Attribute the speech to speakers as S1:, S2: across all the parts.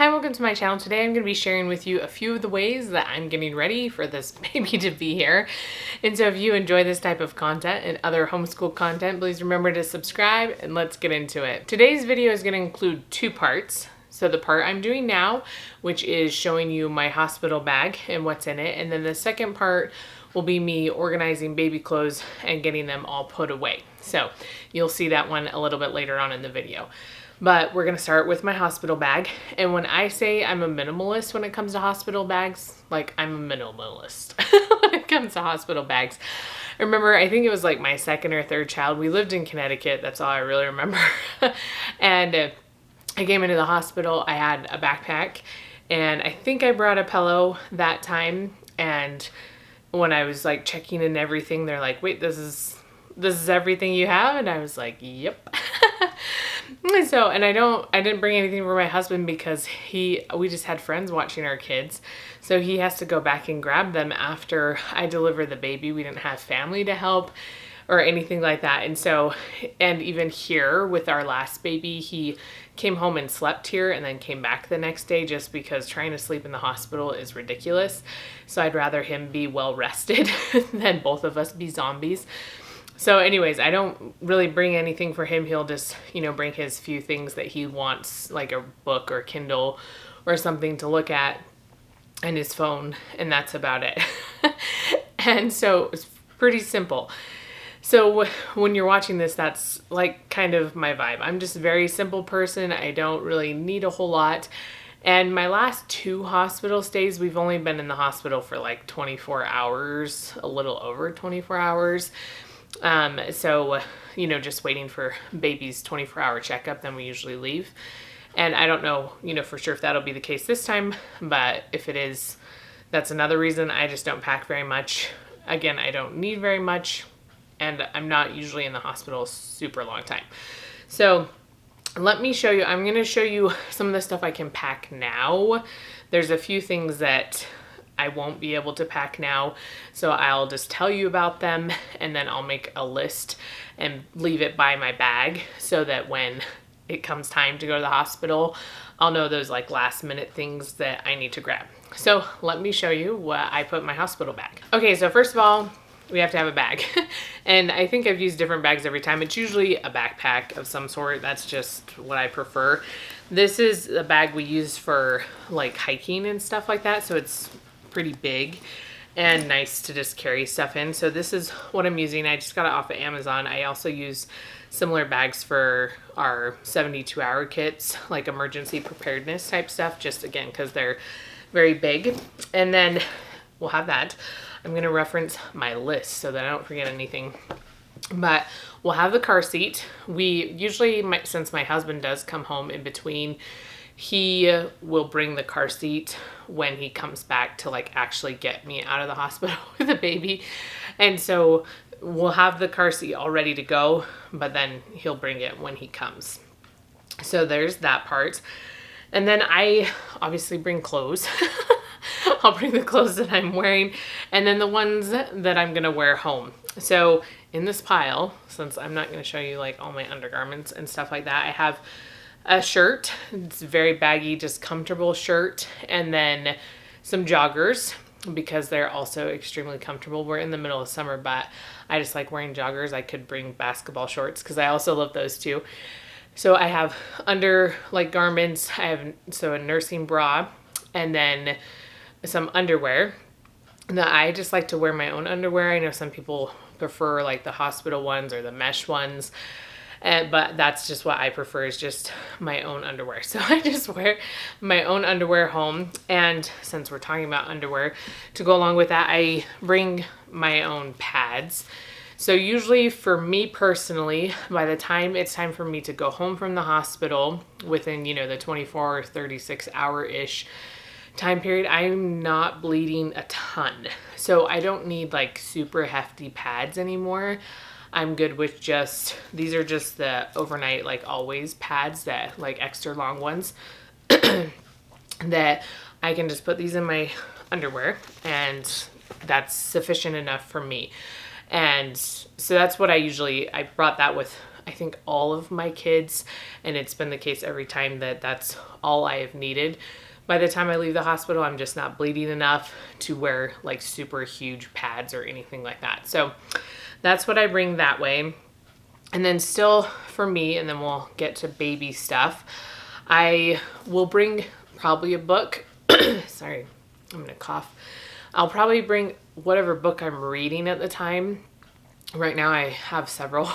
S1: Hi, welcome to my channel. Today I'm going to be sharing with you a few of the ways that I'm getting ready for this baby to be here. And so if you enjoy this type of content and other homeschool content, please remember to subscribe and let's get into it. Today's video is going to include two parts. So the part I'm doing now, which is showing you my hospital bag and what's in it. And then the second part will be me organizing baby clothes and getting them all put away. So you'll see that one a little bit later on in the video. But we're gonna start with my hospital bag. And when I say I'm a minimalist when it comes to hospital bags, like I'm a minimalist when it comes to hospital bags. I remember, I think it was like my second or third child. We lived in Connecticut, that's all I really remember. And I came into the hospital, I had a backpack, and I think I brought a pillow that time. And when I was like checking in everything, they're like, wait, this is everything you have? And I was like, yep. So, and I didn't bring anything for my husband because we just had friends watching our kids. So he has to go back and grab them after I deliver the baby. We didn't have family to help or anything like that. And so, and even here with our last baby, he came home and slept here and then came back the next day just because trying to sleep in the hospital is ridiculous. So I'd rather him be well rested than both of us be zombies. So anyways, I don't really bring anything for him. He'll just, bring his few things that he wants, like a book or Kindle or something to look at and his phone, and that's about it. And so it's pretty simple. So when you're watching this, that's like kind of my vibe. I'm just a very simple person. I don't really need a whole lot. And my last 2 hospital stays, we've only been in the hospital for like 24 hours, a little over 24 hours. So, just waiting for baby's 24-hour checkup, then we usually leave. And I don't know, for sure if that'll be the case this time, but if it is, that's another reason I just don't pack very much. Again, I don't need very much, and I'm not usually in the hospital a super long time. So let me show you, I'm going to show you some of the stuff I can pack now. There's a few things that I won't be able to pack now, so I'll just tell you about them and then I'll make a list and leave it by my bag so that when it comes time to go to the hospital, I'll know those like last minute things that I need to grab. So let me show you what I put in my hospital bag. Okay, so first of all, we have to have a bag. And I think I've used different bags every time. It's usually a backpack of some sort. That's just what I prefer. This is the bag we use for like hiking and stuff like that, so it's pretty big and nice to just carry stuff in. So this is what I'm using. I just got it off of Amazon. I also use similar bags for our 72-hour kits, like emergency preparedness type stuff, just again because they're very big. And then we'll have that. I'm going to reference my list so that I don't forget anything. But we'll have the car seat. We usually, since my husband does come home in between, he will bring the car seat when he comes back to like actually get me out of the hospital with the baby. And so we'll have the car seat all ready to go, but then he'll bring it when he comes. So there's that part. And then I obviously bring clothes. I'll bring the clothes that I'm wearing and then the ones that I'm going to wear home. So in this pile, since I'm not going to show you like all my undergarments and stuff like that, I have a shirt. It's very baggy, just comfortable shirt. And then some joggers because they're also extremely comfortable. We're in the middle of summer, but I just like wearing joggers. I could bring basketball shorts because I also love those too. So I have under like garments, I have a nursing bra and then some underwear. Now I just like to wear my own underwear. I know some people prefer like the hospital ones or the mesh ones. But that's just what I prefer, is just my own underwear. So I just wear my own underwear home. And since we're talking about underwear, to go along with that, I bring my own pads. So usually for me personally, by the time it's time for me to go home from the hospital within, the 24 or 36 hour-ish time period, I'm not bleeding a ton. So I don't need like super hefty pads anymore. I'm good with these are just the overnight, like always pads, that like extra long ones that I can just put these in my underwear and that's sufficient enough for me. And so that's what I brought that with I think, all of my kids, and it's been the case every time that that's all I have needed. By the time I leave the hospital, I'm just not bleeding enough to wear like super huge pads or anything like that. So that's what I bring that way. And then still for me, and then we'll get to baby stuff, I will bring probably a book. Sorry, I'm gonna cough. I'll probably bring whatever book I'm reading at the time. Right now I have several.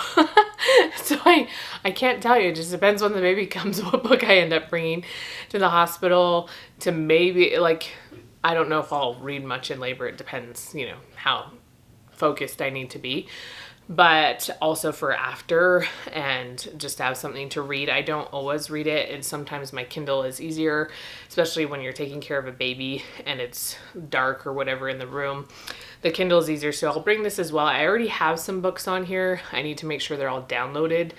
S1: So I can't tell you. It just depends when the baby comes what book I end up bringing to the hospital. To maybe, like, I don't know if I'll read much in labor. It depends, you know, how focused I need to be. But also for after, and just to have something to read. I don't always read it, and sometimes my Kindle is easier, especially when you're taking care of a baby and it's dark or whatever in the room. The Kindle is easier, so I'll bring this as well. I already have some books on here. I need to make sure they're all downloaded,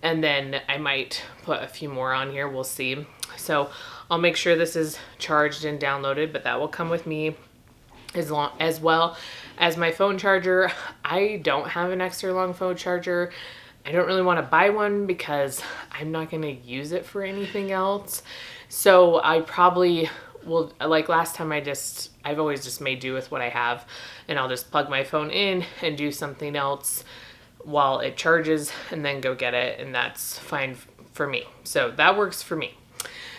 S1: and then I might put a few more on here. We'll see. So I'll make sure this is charged and downloaded, but that will come with me as well as my phone charger. I don't have an extra long phone charger. I don't really want to buy one because I'm not going to use it for anything else. So I probably will, like last time I've always just made do with what I have, and I'll just plug my phone in and do something else while it charges and then go get it, and that's fine for me. So that works for me.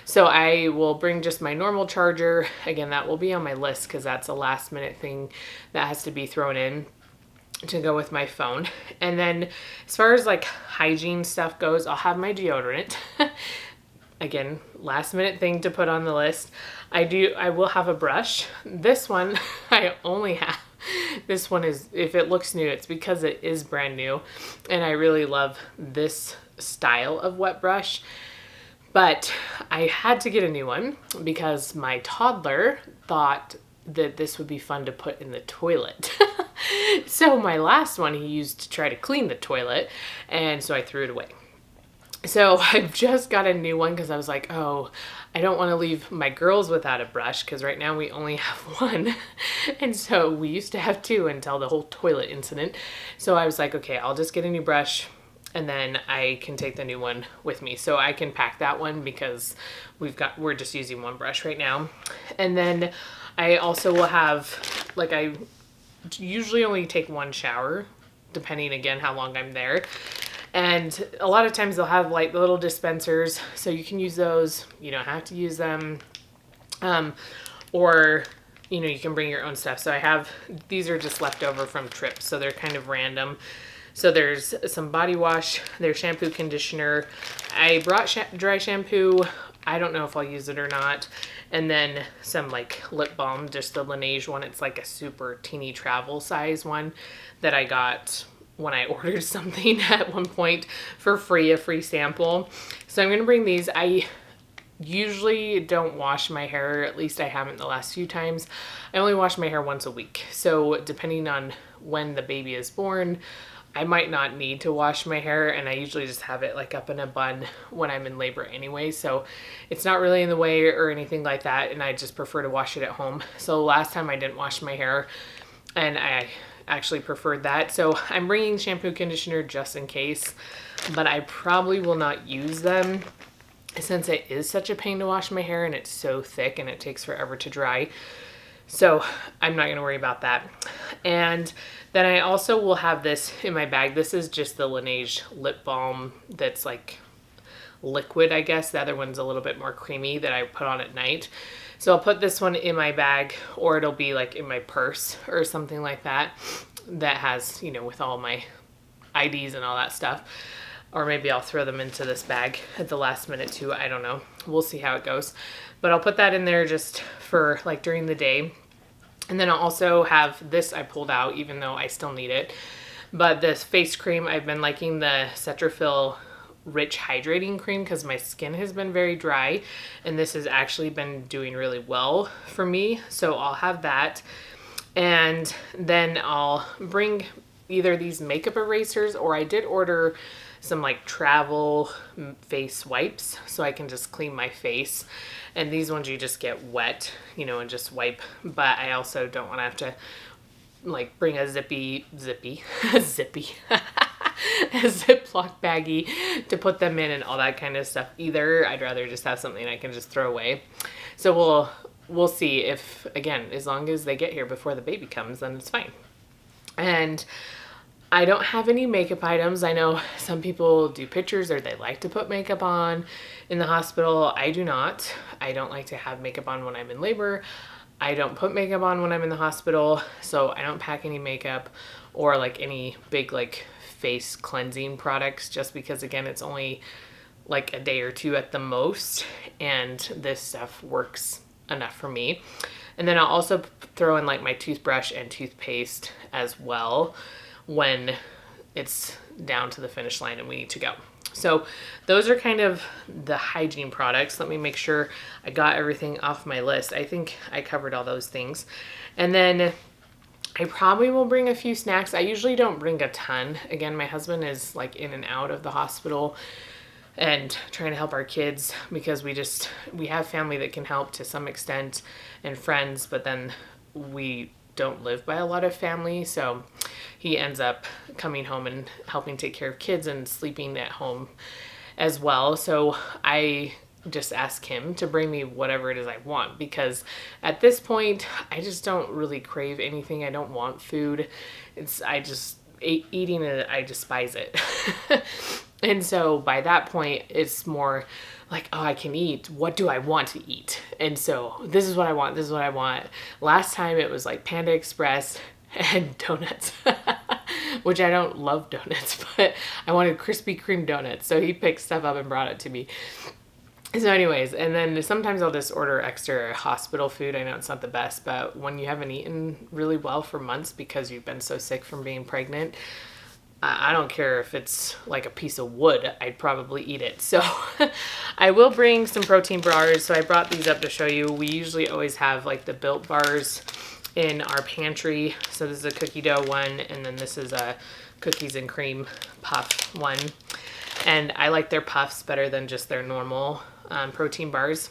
S1: So I will bring just my normal charger. Again, that will be on my list because that's a last minute thing that has to be thrown in to go with my phone. And then as far as like hygiene stuff goes, I'll have my deodorant. Again, last minute thing to put on the list. I will have a brush. This one I only have. This one is, if it looks new, it's because it is brand new, and I really love this style of wet brush. But I had to get a new one because my toddler thought that this would be fun to put in the toilet. So my last one he used to try to clean the toilet, and so I threw it away. So I've just got a new one because I was like, oh, I don't want to leave my girls without a brush because right now we only have one. And so we used to have two until the whole toilet incident. So I was like, okay, I'll just get a new brush, and then I can take the new one with me. So I can pack that one because we're just using one brush right now. And then I also will have, like, I usually only take one shower, depending again how long I'm there. And a lot of times they'll have like little dispensers, so you can use those. You don't have to use them. Or, you know, you can bring your own stuff. So I have, these are just left over from trips, so they're kind of random. So there's some body wash, there's shampoo, conditioner. I brought dry shampoo. I don't know if I'll use it or not. And then some like lip balm, just the Laneige one. It's like a super teeny travel size one that I got when I ordered something at one point for free, a free sample. So I'm going to bring these. I usually don't wash my hair, at least I haven't the last few times. I only wash my hair once a week. So depending on when the baby is born, I might not need to wash my hair, and I usually just have it like up in a bun when I'm in labor anyway. So it's not really in the way or anything like that, and I just prefer to wash it at home. So last time I didn't wash my hair, and I actually preferred that. So I'm bringing shampoo, conditioner just in case, but I probably will not use them since it is such a pain to wash my hair and it's so thick and it takes forever to dry. So I'm not going to worry about that. And then I also will have this in my bag. This is just the Laneige lip balm that's like liquid, I guess. The other one's a little bit more creamy that I put on at night. So I'll put this one in my bag, or it'll be like in my purse or something like that, that has, you know, with all my IDs and all that stuff. Or maybe I'll throw them into this bag at the last minute too. I don't know. We'll see how it goes. But I'll put that in there just for like during the day. And then I'll also have this I pulled out, even though I still need it. But this face cream, I've been liking the Cetaphil Rich Hydrating Cream because my skin has been very dry, and this has actually been doing really well for me. So I'll have that. And then I'll bring either these makeup erasers, or I did order some like travel face wipes so I can just clean my face. And these ones you just get wet, you know, and just wipe. But I also don't want to have to like bring a zippy a Ziploc baggie to put them in and all that kind of stuff either. I'd rather just have something I can just throw away. So we'll see if, again, as long as they get here before the baby comes, then it's fine. And I don't have any makeup items. I know some people do pictures or they like to put makeup on in the hospital. I do not. I don't like to have makeup on when I'm in labor. I don't put makeup on when I'm in the hospital, so I don't pack any makeup or like any big like face cleansing products, just because again, it's only like a day or two at the most, and this stuff works enough for me. And then I'll also throw in like my toothbrush and toothpaste as well when it's down to the finish line and we need to go. So those are kind of the hygiene products. Let me make sure I got everything off my list. I think I covered all those things. And then I probably will bring a few snacks. I usually don't bring a ton. Again, my husband is like in and out of the hospital and trying to help our kids, because we have family that can help to some extent and friends, but then we don't live by a lot of family, so he ends up coming home and helping take care of kids and sleeping at home as well. So I just ask him to bring me whatever it is I want, because at this point I just don't really crave anything. I don't want food. Eating it, I despise it. And so by that point it's more like, oh, I can eat. What do I want to eat? And so this is what I want. This is what I want. Last time it was like Panda Express and donuts, which I don't love donuts, but I wanted Krispy Kreme donuts. So he picked stuff up and brought it to me. So anyways, and then sometimes I'll just order extra hospital food. I know it's not the best, but when you haven't eaten really well for months because you've been so sick from being pregnant, I don't care if it's like a piece of wood, I'd probably eat it. So I will bring some protein bars. So I brought these up to show you. We usually always have like the Built bars in our pantry. So this is a cookie dough one, and then this is a cookies and cream puff one. And I like their puffs better than just their normal protein bars.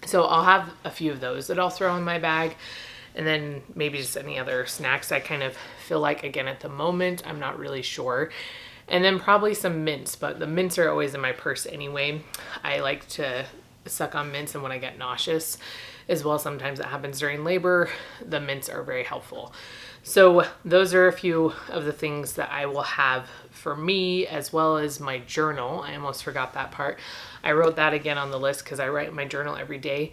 S1: So I'll have a few of those that I'll throw in my bag. And then maybe just any other snacks I kind of feel like, again, at the moment, I'm not really sure. And then probably some mints, but the mints are always in my purse anyway. I like to suck on mints, and when I get nauseous as well, sometimes it happens during labor, the mints are very helpful. So those are a few of the things that I will have for me, as well as my journal. I almost forgot that part. I wrote that again on the list because I write in my journal every day.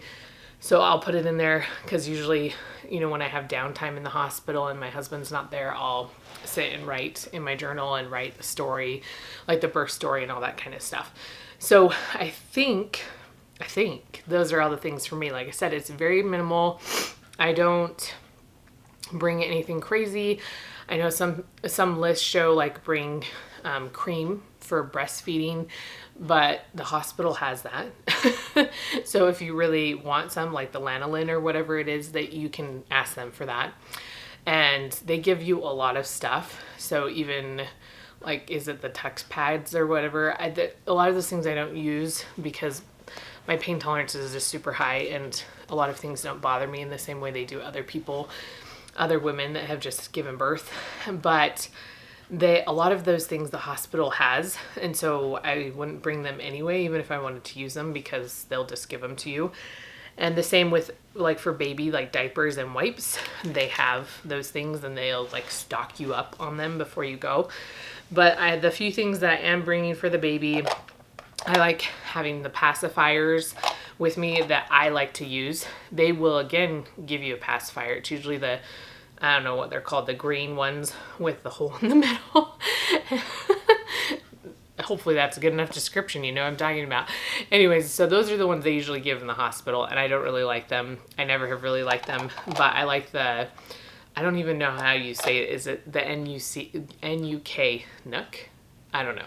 S1: So I'll put it in there because usually, when I have downtime in the hospital and my husband's not there, I'll sit and write in my journal and write the story, like the birth story and all that kind of stuff. So I think those are all the things for me. Like I said, it's very minimal. I don't bring anything crazy. I know some lists show like bring cream for breastfeeding, but the hospital has that. So if you really want some, like the lanolin or whatever it is, that you can ask them for that. And they give you a lot of stuff. So even like, is it the Tux pads or whatever? A lot of those things I don't use because my pain tolerance is just super high, and a lot of things don't bother me in the same way they do other people, other women that have just given birth. But a lot of those things the hospital has, and so I wouldn't bring them anyway, even if I wanted to use them, because they'll just give them to you. And the same with like for baby, like diapers and wipes, they have those things and they'll like stock you up on them before you go. But the few things that I am bringing for the baby, I like having the pacifiers with me that I like to use. They will again give you a pacifier. It's usually I don't know what they're called, the green ones with the hole in the middle. Hopefully that's a good enough description, what I'm talking about. Anyways, so those are the ones they usually give in the hospital, and I don't really like them. I never have really liked them, but I like I don't even know how you say it. Is it the NUK? Nook? I don't know.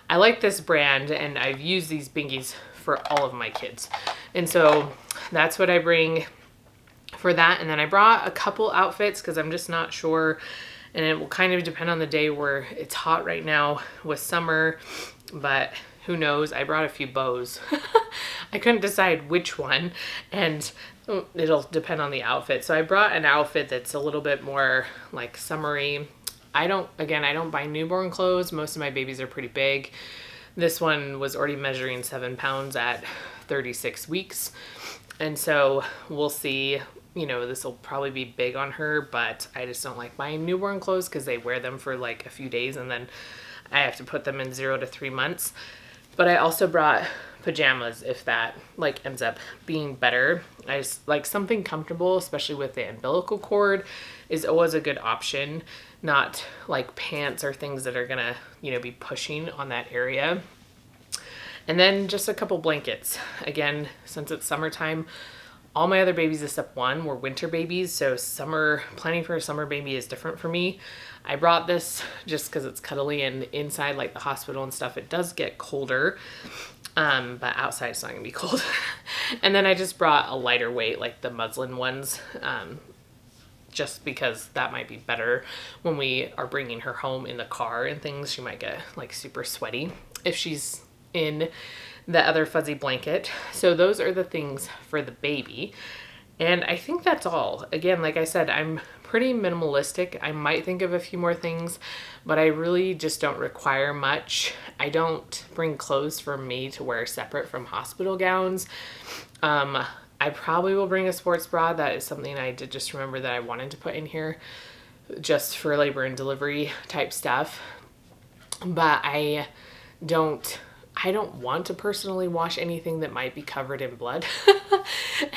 S1: I like this brand, and I've used these bingies for all of my kids. And so that's what I bring for that. And then I brought a couple outfits because I'm just not sure, and it will kind of depend on the day. Where it's hot right now with summer, but who knows. I brought a few bows. I couldn't decide which one, and it'll depend on the outfit. So I brought an outfit that's a little bit more like summery, I don't buy newborn clothes. Most of my babies are pretty big. This one was already measuring 7 pounds at 36 weeks. And so we'll see, this will probably be big on her, but I just don't like buying newborn clothes because they wear them for like a few days and then I have to put them in 0 to 3 months. But I also brought pajamas if that like ends up being better. I just like something comfortable, especially with the umbilical cord, is always a good option. Not like pants or things that are gonna, be pushing on that area. And then just a couple blankets. Again, since it's summertime, all my other babies except one were winter babies, so planning for a summer baby is different for me. I brought this just because it's cuddly, and inside like the hospital and stuff, it does get colder, but outside it's not gonna be cold. And then I just brought a lighter weight, like the muslin ones, just because that might be better when we are bringing her home in the car and things. She might get like super sweaty if she's in the other fuzzy blanket. So those are the things for the baby. And I think that's all. Again, like I said, I'm pretty minimalistic. I might think of a few more things, but I really just don't require much. I don't bring clothes for me to wear separate from hospital gowns. I probably will bring a sports bra. That is something I did just remember that I wanted to put in here just for labor and delivery type stuff. But I don't want to personally wash anything that might be covered in blood.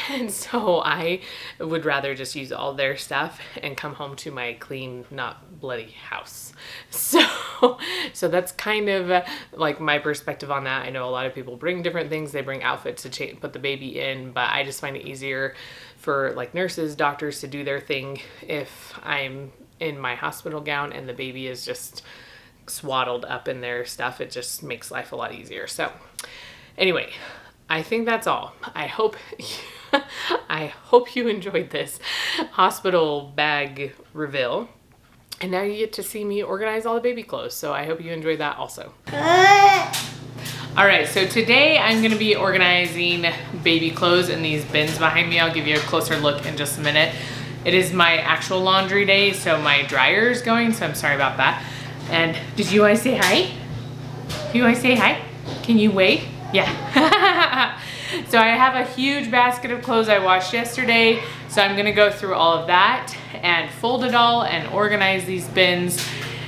S1: And so I would rather just use all their stuff and come home to my clean, not bloody house. So that's kind of like my perspective on that. I know a lot of people bring different things. They bring outfits to put the baby in, but I just find it easier for like nurses, doctors to do their thing if I'm in my hospital gown and the baby is just swaddled up in their stuff. It just makes life a lot easier. So anyway, I think that's all. I hope you enjoyed this hospital bag reveal. And now you get to see me organize all the baby clothes. So I hope you enjoyed that also. All right, so today I'm gonna be organizing baby clothes in these bins behind me. I'll give you a closer look in just a minute. It is my actual laundry day, so my dryer is going, so I'm sorry about that. And did you want to say hi? Do you want to say hi? Can you wave? Yeah. So I have a huge basket of clothes I washed yesterday. So I'm gonna go through all of that and fold it all and organize these bins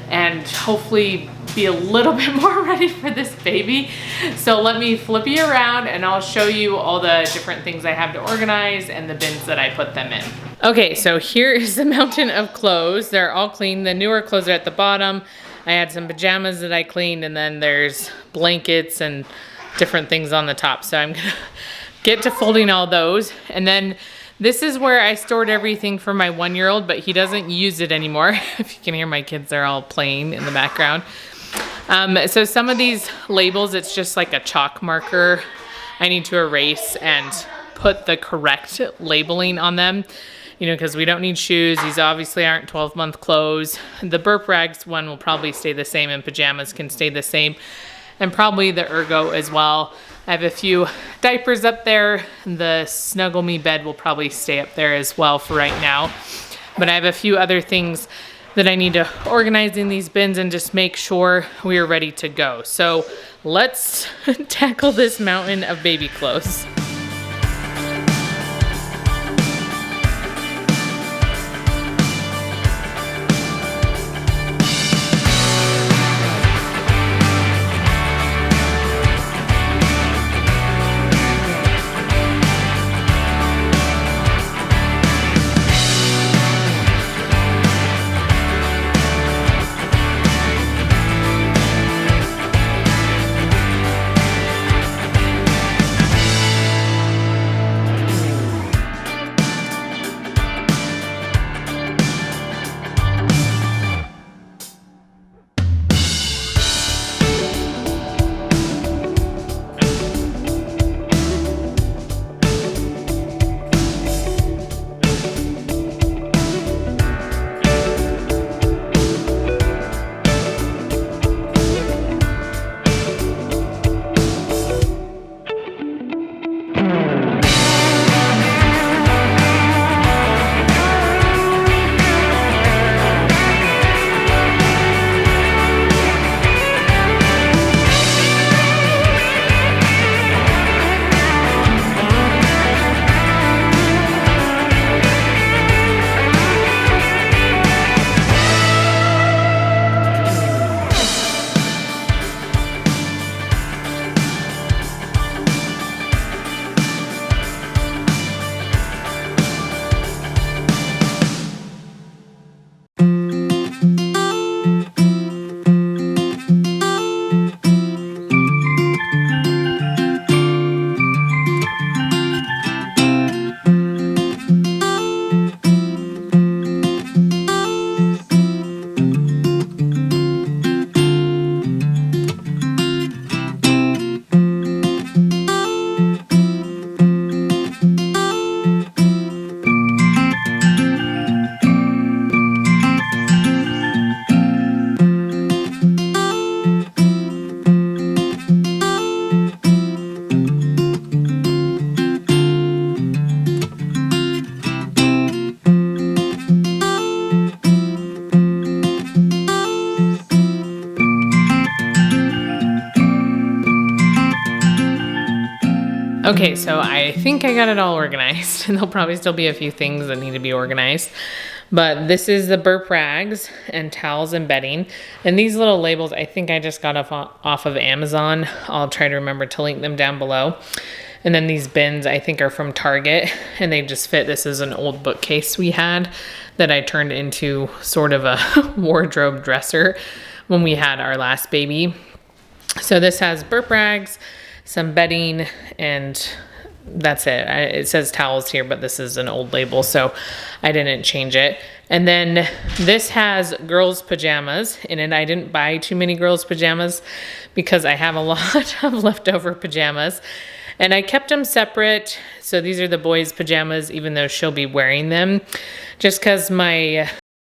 S1: and hopefully be a little bit more ready for this baby. So let me flip you around and I'll show you all the different things I have to organize and the bins that I put them in. Okay, so here is the mountain of clothes. They're all clean. The newer clothes are at the bottom. I had some pajamas that I cleaned, and then there's blankets and different things on the top. So I'm gonna get to folding all those. And then this is where I stored everything for my 1-year-old, but he doesn't use it anymore. If you can hear my kids, they're all playing in the background. So some of these labels, it's just like a chalk marker I need to erase and put the correct labeling on them. Because we don't need shoes. These obviously aren't 12-month clothes. The burp rags one will probably stay the same, and pajamas can stay the same, and probably the ergo as well. I have a few diapers up there. The Snuggle Me bed will probably stay up there as well for right now. But I have a few other things that I need to organize in these bins and just make sure we are ready to go. So let's tackle this mountain of baby clothes. Okay, so I think I got it all organized. And there'll probably still be a few things that need to be organized. But this is the burp rags and towels and bedding. And these little labels, I think I just got off of Amazon. I'll try to remember to link them down below. And then these bins, I think, are from Target. And they just fit. This is an old bookcase we had that I turned into sort of a wardrobe dresser when we had our last baby. So this has burp rags, some bedding, and that's it. It says towels here, but this is an old label, so I didn't change it. And then this has girls' pajamas in it. I didn't buy too many girls' pajamas because I have a lot of leftover pajamas. And I kept them separate. So these are the boys' pajamas, even though she'll be wearing them. Just because my